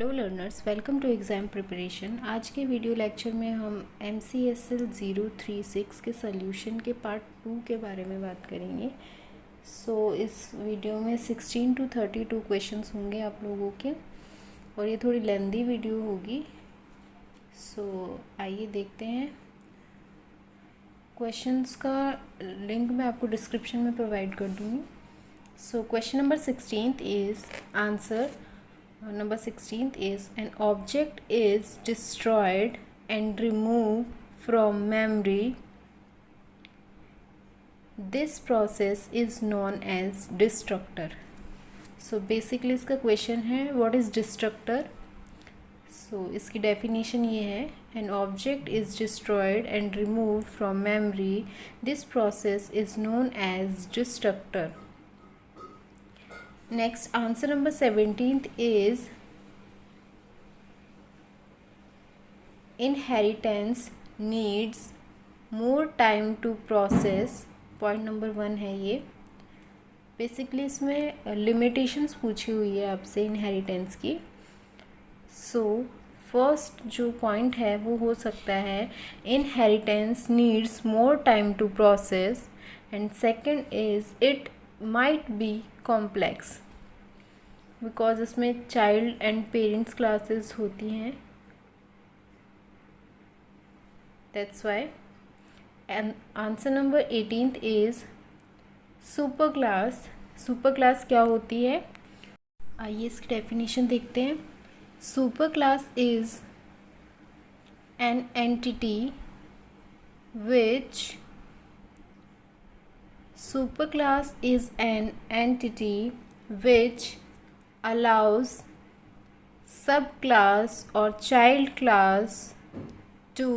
Hello learners, welcome to exam preparation. आज के video lecture में हम MCSL 036 के सॉल्यूशन के पार्ट 2 के बारे में बात करेंगे। इस वीडियो में 16 to 32 क्वेश्चंस होंगे आप लोगों के, और ये थोड़ी लेंदी वीडियो होगी। आइए देखते हैं। क्वेश्चंस का लिंक मैं आपको डिस्क्रिप्शन में प्रोवाइड कर दूँगी। Question number 16 is answer. Number 16th is an object is destroyed and removed from memory. This process is known as destructor. Basically इसका question है what is destructor. इसकी definition ये है an object is destroyed and removed from memory. This process is known as destructor. Next, answer number 17th is inheritance needs more time to process. Point number 1 है ये। Basically इसमें limitations पूछी हुई है आपसे इनहेरिटेंस की। फर्स्ट जो point है वो हो सकता है inheritance needs more time to process, and second is it might be complex, because इसमें चाइल्ड एंड पेरेंट्स क्लासेस होती हैं, that's why. And answer number 18th is super class. Super class क्या होती है, आइए इसकी डेफिनेशन देखते हैं। Super class is an entity which Superclass is an entity which allows subclass or child class to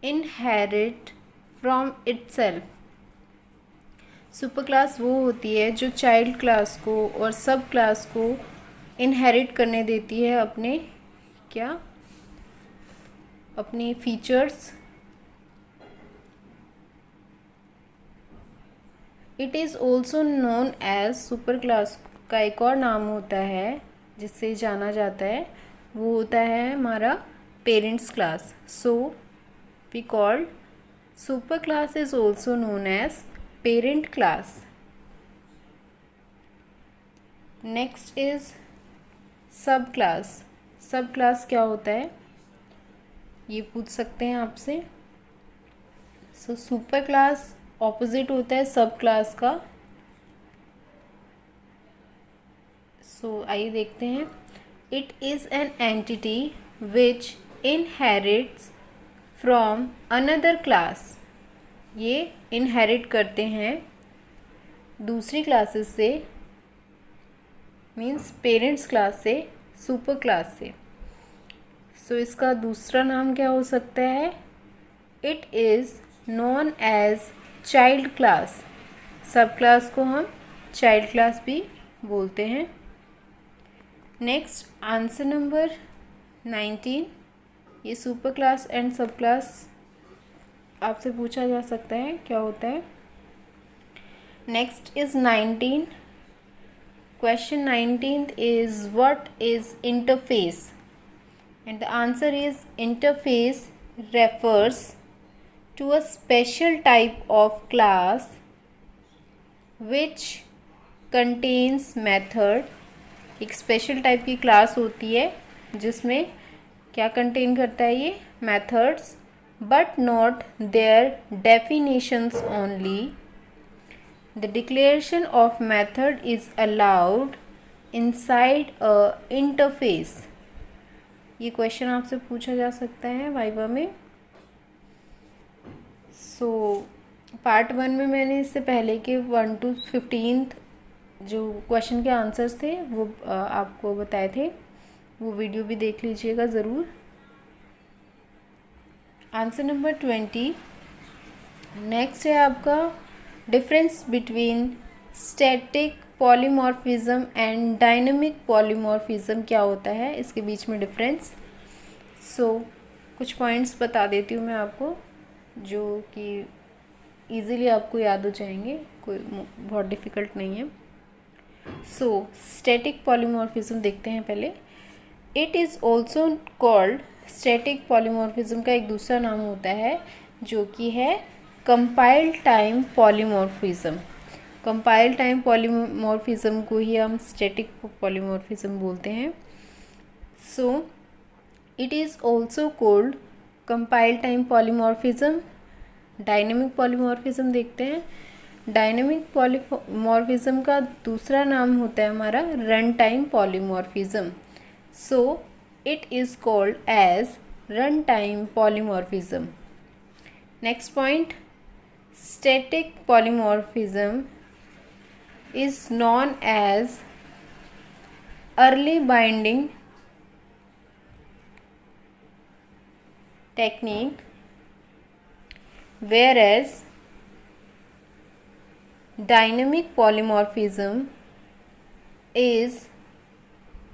inherit from itself. Superclass वो होती है जो चाइल्ड क्लास को और सब क्लास को इनहेरिट करने देती है अपने features. It is also known as super class का एक और नाम होता है जिससे जाना जाता है, वो होता है हमारा parents class. We called super class is also known as parent class. Next is sub class. Sub class क्या होता है ये पूछ सकते हैं आपसे। सुपर क्लास ऑपोजिट होता है सब क्लास का। आइए देखते हैं। It is an entity which inherits from another class. ये इनहेरिट करते हैं दूसरी क्लासेस से, मीन्स पेरेंट्स क्लास से, सुपर क्लास से। इसका दूसरा नाम क्या हो सकता है, it is known as child class. Sub class को हम चाइल्ड क्लास भी बोलते हैं। नेक्स्ट आंसर नंबर 19, ये सुपर क्लास एंड सब क्लास आपसे पूछा जा सकता है क्या होता है। Next is 19, question 19th is what is interface, and the answer is interface refers to a special type of class which contains method. एक स्पेशल टाइप की क्लास होती है जिसमें क्या कंटेन करता है ये methods, but not their definitions only. The declaration of method is allowed inside a interface. ये क्वेश्चन आपसे पूछा जा सकता है वाइवा में। पार्ट 1 में मैंने इससे पहले के 1 to 15 जो क्वेश्चन के आंसर्स थे वो आपको बताए थे, वो वीडियो भी देख लीजिएगा ज़रूर। आंसर नंबर 20 नेक्स्ट है आपका difference between static polymorphism and dynamic polymorphism. क्या होता है इसके बीच में डिफरेंस। कुछ पॉइंट्स बता देती हूँ मैं आपको जो कि ईज़िली आपको याद हो जाएंगे, कोई बहुत डिफ़िकल्ट नहीं है। सो स्टैटिक पॉलीमॉर्फिज्म देखते हैं पहले। It is also called, static polymorphism का एक दूसरा नाम होता है जो कि है compiled time polymorphism. Compiled time polymorphism को ही हम स्टैटिक पॉलीमॉर्फिज्म बोलते हैं। सो it is also called compiled time polymorphism. Dynamic polymorphism देखते हैं। डायनेमिक पॉलीमॉर्फिज्म का दूसरा नाम होता है हमारा run time polymorphism. So it is called as run time polymorphism. Next point, static polymorphism is known as early binding technique, whereas dynamic polymorphism is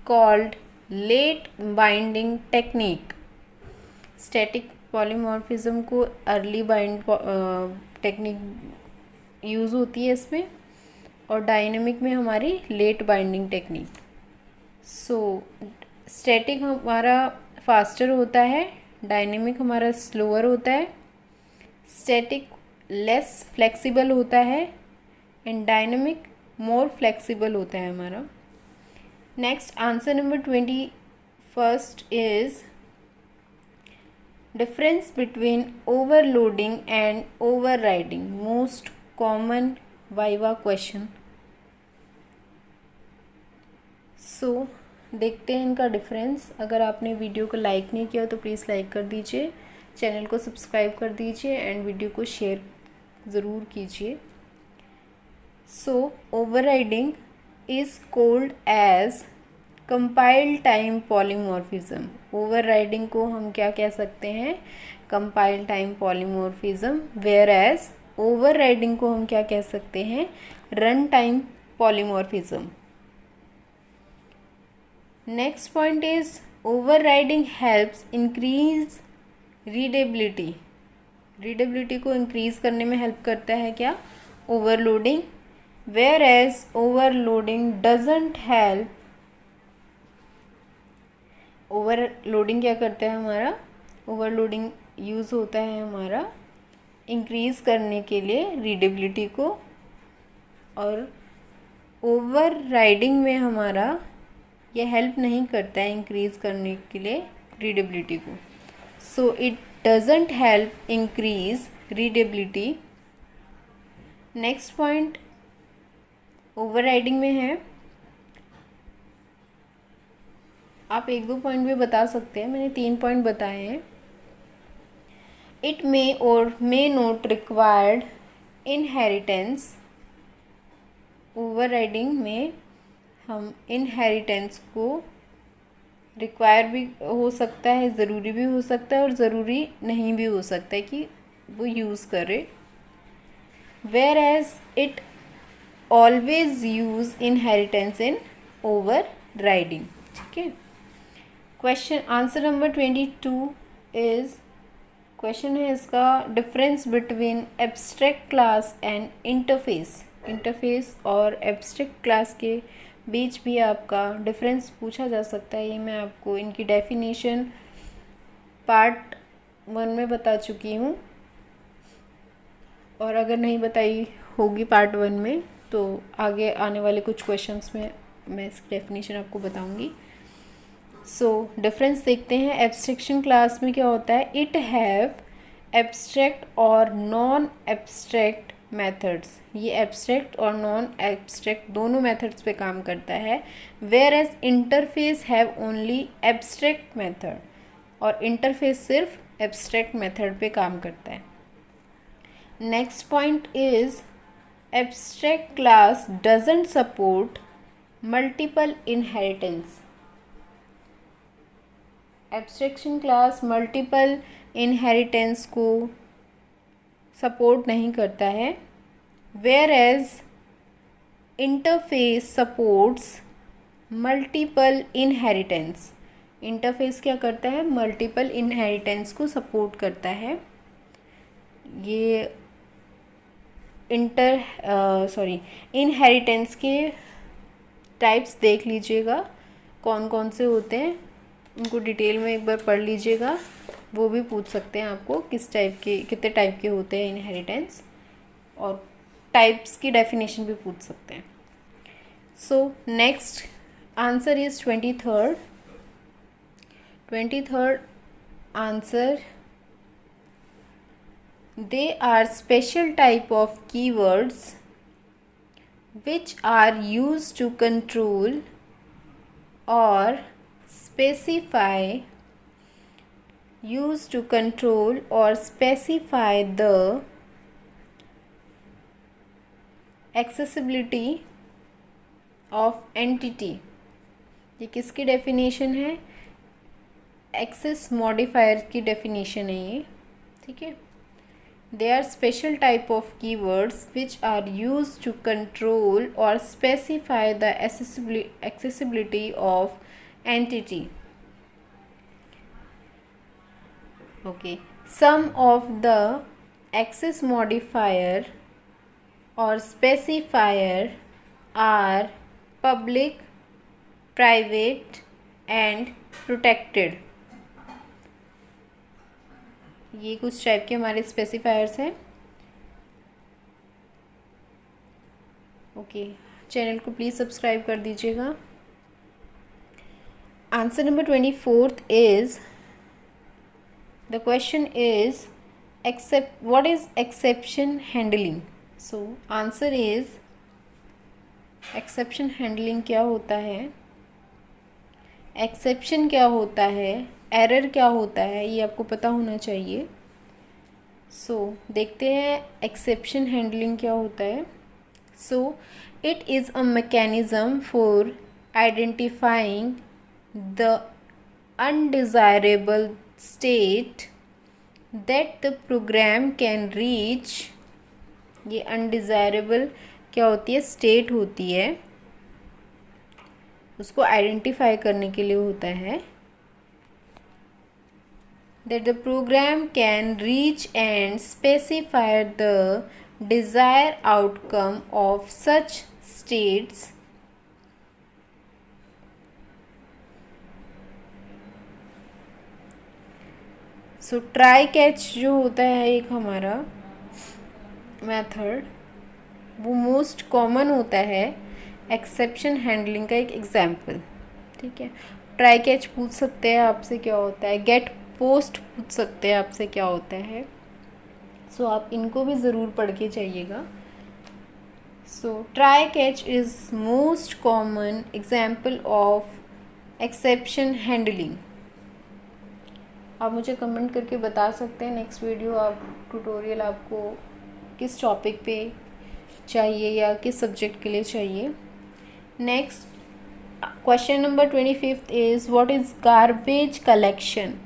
called late binding technique. Static polymorphism को early bind technique use होती है इसमें, और dynamic में हमारी late binding technique. So static हमारा faster होता है, डायनेमिक हमारा स्लोअर होता है। स्टैटिक लेस फ्लेक्सिबल होता है एंड डायनेमिक मोर फ्लेक्सिबल होता है हमारा। Next answer number 21 is difference between overloading and overriding, most common viva question. So देखते हैं इनका डिफरेंस। अगर आपने वीडियो को लाइक नहीं किया तो प्लीज़ लाइक कर दीजिए, चैनल को सब्सक्राइब कर दीजिए एंड वीडियो को शेयर ज़रूर कीजिए। So overriding is called as compiled time polymorphism. Overriding को हम क्या कह सकते हैं, compiled time polymorphism. Whereas overriding को हम क्या कह सकते हैं, run time polymorphism. Next point is overriding helps increase readability. Readability को इंक्रीज करने में हेल्प करता है क्या, overloading. Whereas overloading doesn't help. Overloading क्या करता है हमारा, ओवरलोडिंग यूज़ होता है हमारा इंक्रीज़ करने के लिए रीडेबिलिटी को, और ओवरराइडिंग में हमारा ये हेल्प नहीं करता है इंक्रीज़ करने के लिए रीडेबिलिटी को। So it doesn't help increase readability. Next point overriding में है, आप एक दो पॉइंट भी बता सकते हैं, मैंने 3 पॉइंट बताए हैं। इट मे और may not required inheritance. Overriding में हम इनहेरिटेंस को रिक्वायर भी हो सकता है, ज़रूरी भी हो सकता है और ज़रूरी नहीं भी हो सकता है कि वो यूज़ करे। Whereas it always use inheritance in overriding. ठीक है। Question answer number 22 is, question है इसका, difference between abstract class and interface. Interface और एब्स्ट्रैक्ट क्लास के बीच भी आपका डिफरेंस पूछा जा सकता है। ये मैं आपको इनकी डेफिनेशन पार्ट 1 में बता चुकी हूँ, और अगर नहीं बताई होगी पार्ट 1 में तो आगे आने वाले कुछ क्वेश्चंस में मैं इसकी डेफिनेशन आपको बताऊँगी। सो डिफरेंस देखते हैं। एब्स्ट्रैक्शन क्लास में क्या होता है, इट हैव एब्स्ट्रैक्ट और नॉन एब्स्ट्रैक्ट मेथड्स। ये एब्स्ट्रैक्ट और नॉन एब्स्ट्रैक्ट दोनों मेथड्स पे काम करता है। Whereas interface have only abstract method, और इंटरफेस सिर्फ एब्स्ट्रैक्ट मेथड पे काम करता है। Next point is abstract class doesn't support multiple inheritance. Abstraction class multiple inheritance को सपोर्ट नहीं करता है। Whereas interface supports multiple inheritance. Interface क्या करता है, मल्टीपल इनहेरिटेंस को सपोर्ट करता है। ये इनहेरिटेंस के टाइप्स देख लीजिएगा कौन कौन से होते हैं, उनको डिटेल में एक बार पढ़ लीजिएगा। वो भी पूछ सकते हैं आपको किस टाइप के, कितने टाइप के होते हैं इनहेरिटेंस, और टाइप्स की डेफिनेशन भी पूछ सकते हैं। So next answer is 23rd answer, they are special type of keywords which are used to control or specify the accessibility of entity। ये किसकी डेफिनेशन है? एक्सेस मॉडिफायर की डेफिनेशन है ये, ठीक है। They are special type of keywords which are used to control or specify the accessibility of entity. Okay, some of the access modifier or specifier are public, private and protected। ये कुछ type के हमारे specifiers हैं। Okay, channel को please subscribe कर दीजिएगा। Answer number 24 is, the question is what is exception handling. So answer is, exception handling क्या होता है, एक्सेप्शन क्या होता है, एरर क्या होता है, ये आपको पता होना चाहिए। सो देखते हैं एक्सेप्शन हैंडलिंग क्या होता है। So it is a mechanism for identifying the undesirable state that the program can reach. ये अनडिज़ायरेबल क्या होती है? स्टेट होती है, उसको आइडेंटिफाई करने के लिए होता है। That the program can reach and specify the desired outcome of such states so try catch जो होता है एक हमारा मेथड, वो मोस्ट कॉमन होता है एक्सेप्शन हैंडलिंग का एक एग्जाम्पल, ठीक है। ट्राई कैच पूछ सकते हैं आपसे क्या होता है, गेट पोस्ट पूछ सकते हैं आपसे क्या होता है। सो आप इनको भी ज़रूर पढ़ के जाइएगा। So try catch is most common example of exception handling. आप मुझे कमेंट करके बता सकते हैं नेक्स्ट वीडियो आप ट्यूटोरियल आपको किस टॉपिक पे चाहिए या किस सब्जेक्ट के लिए चाहिए। Next question number 25 is what is garbage collection.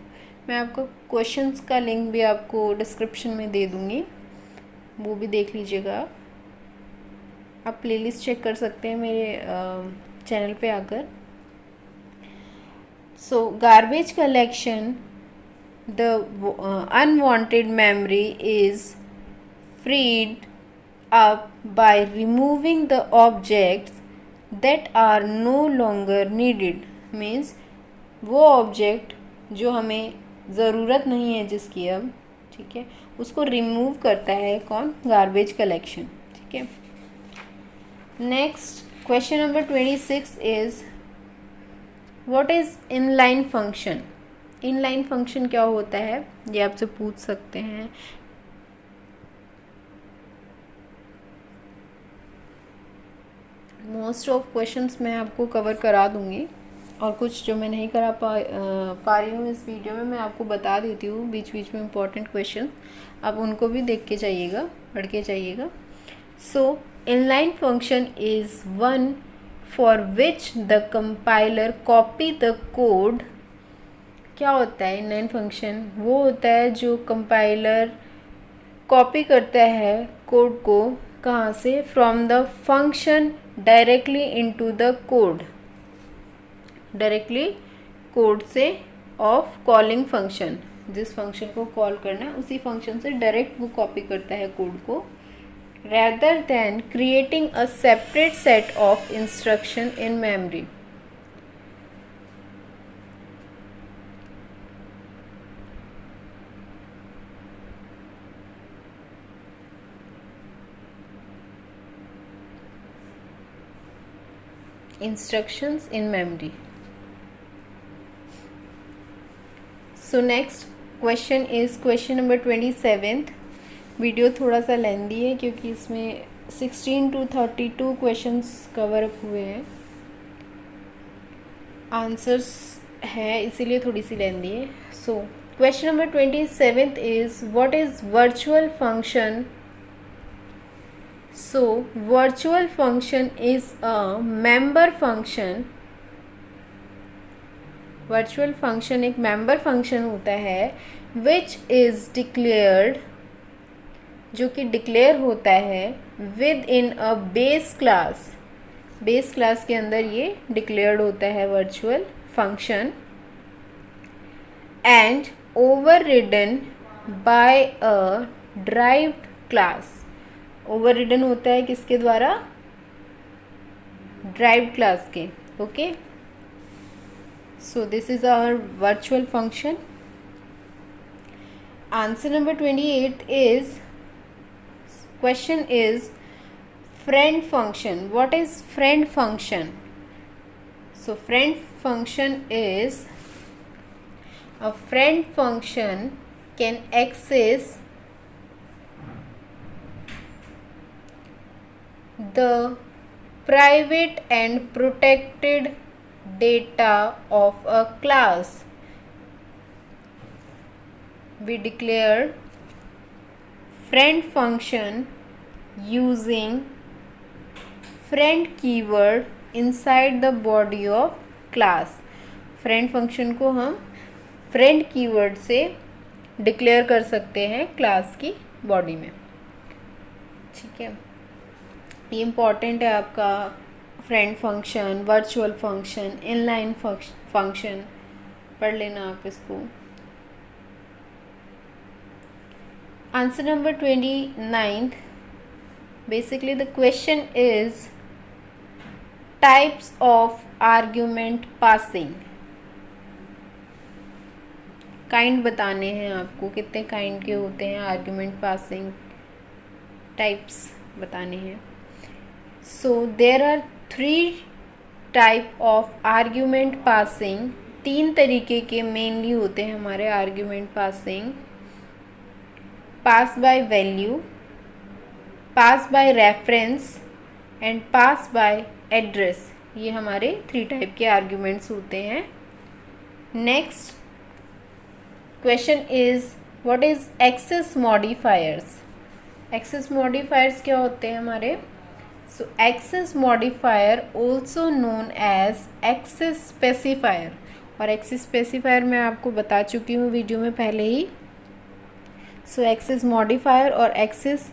मैं आपको क्वेश्चंस का लिंक भी आपको डिस्क्रिप्शन में दे दूँगी, वो भी देख लीजिएगा। आप प्लेलिस्ट चेक कर सकते हैं मेरे चैनल पे आकर। So garbage collection, the unwanted memory is freed up by removing the objects that are no longer needed. Means वो ऑब्जेक्ट जो हमें ज़रूरत नहीं है जिसकी अब, ठीक है, उसको रिमूव करता है कौन? गार्बेज कलेक्शन, ठीक है। Next question number 26 is what is inline function. Inline function क्या होता है, ये आपसे पूछ सकते हैं। मोस्ट ऑफ क्वेश्चंस मैं आपको कवर करा दूंगी, और कुछ जो मैं नहीं करा पा रही हूँ इस वीडियो में मैं आपको बता देती हूँ बीच बीच में इम्पॉर्टेंट क्वेश्चन, आप उनको भी देख के जाइएगा, पढ़ के जाइएगा। So inline function is one for which the compiler copy the code. क्या होता है इनलाइन फंक्शन? वो होता है जो कंपाइलर कॉपी करता है कोड को, कहाँ से? From the function directly into the code, directly code से ऑफ कॉलिंग फंक्शन, जिस फंक्शन को कॉल करना है उसी फंक्शन से डायरेक्ट वो कॉपी करता है कोड को rather than creating a separate set of instruction in memory. Instructions in memory. So next question is question number 27. Video थोड़ा सा लेंदी है क्योंकि इसमें 16 to 32 क्वेश्चंस कवर अप हुए हैं, आंसर्स हैं, इसीलिए थोड़ी सी लेंदी है. So question number 27 is what is virtual function. So virtual function is a member function. Virtual function एक member function होता है which is declared, जो कि declare होता है within a base class. base class के अंदर ये declared होता है virtual function and overridden by a derived class. ओवररिडन होता है किसके द्वारा? ड्राइव्ड क्लास के. Okay, so this is our virtual function. Answer number 28 is, question is friend function. What is friend function? So friend function is a friend function can access the private and protected data of a class. We declare friend function using friend keyword inside the body of class. friend function को हम friend keyword से declare कर सकते हैं class की body में. ठीक है, ये इम्पॉर्टेंट है आपका. Friend function, virtual function, inline function पढ़ लेना आप इसको. Answer number 29. Basically the question is types of argument passing. Kind बताने हैं आपको, कितने काइंड के होते हैं आर्ग्यूमेंट पासिंग, टाइप्स बताने हैं. So there are 3 type of argument passing. 3 तरीके के मेनली होते हैं हमारे argument passing. Pass by value, pass by reference and pass by address. ये हमारे 3 टाइप के आर्ग्यूमेंट्स होते हैं. Next question is what is access modifiers. Access modifiers क्या होते हैं हमारे? So access modifier also known as access specifier. और access specifier मैं आपको बता चुकी हूँ वीडियो में पहले ही. So access modifier और access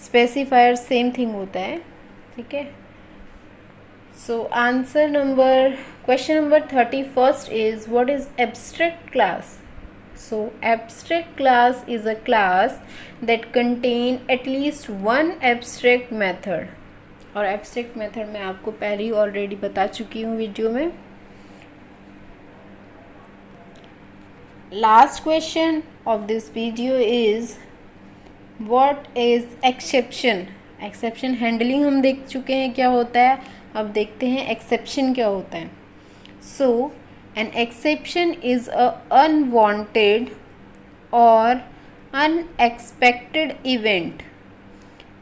specifier सेम थिंग होता है. ठीक है, so answer number, question number 31 is what is abstract class. So abstract class is a class that contain at least one abstract method. और abstract method मैं आपको पहले ही already बता चुकी हूँ वीडियो में. Last question of this video is what is exception. Exception handling हम देख चुके हैं क्या होता है, अब देखते हैं एक्सेप्शन क्या होता है. So an exception is a unwanted और अनएक्सपेक्टेड इवेंट.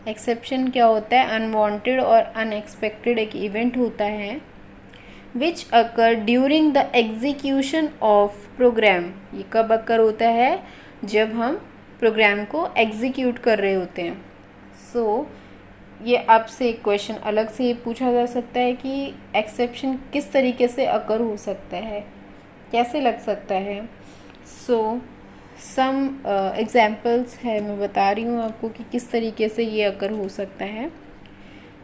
एक्सेप्शन क्या होता है? अनवांटेड और अनएक्सपेक्टेड एक इवेंट होता है which occur during the execution of program. ये कब अकर होता है? जब हम प्रोग्राम को एग्जीक्यूट कर रहे होते हैं. सो ये आपसे एक क्वेश्चन अलग से ये पूछा जा सकता है कि एक्सेप्शन किस तरीके से अकर हो सकता है, कैसे लग सकता है. सो सम एग्जाम्पल्स है, मैं बता रही हूँ आपको कि किस तरीके से ये अकर हो सकता है.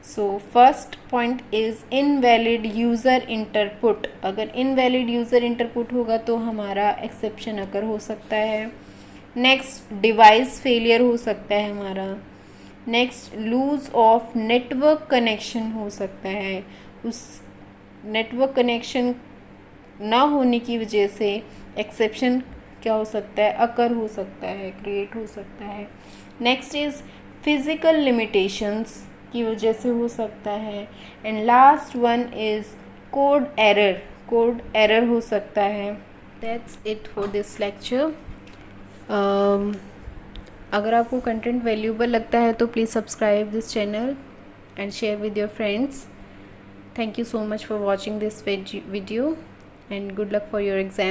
So first point is invalid user input. अगर इनवैलिड यूज़र इंटरपुट होगा तो हमारा एक्सेप्शन अकर हो सकता है. नेक्स्ट डिवाइस फेलियर हो सकता है हमारा. Next loss of network connection हो सकता है, उस नेटवर्क कनेक्शन ना होने की वजह से एक्सेप्शन क्या हो सकता है, अकर हो सकता है, क्रिएट हो सकता है। नेक्स्ट इज़ फिज़िकल लिमिटेशंस की वजह से हो सकता है। And last one is code error हो सकता है। That's it for this lecture. अगर आपको कंटेंट वैल्यूएबल लगता है तो please subscribe this channel and share with your friends. Thank you so much for watching this video and good luck for your exam.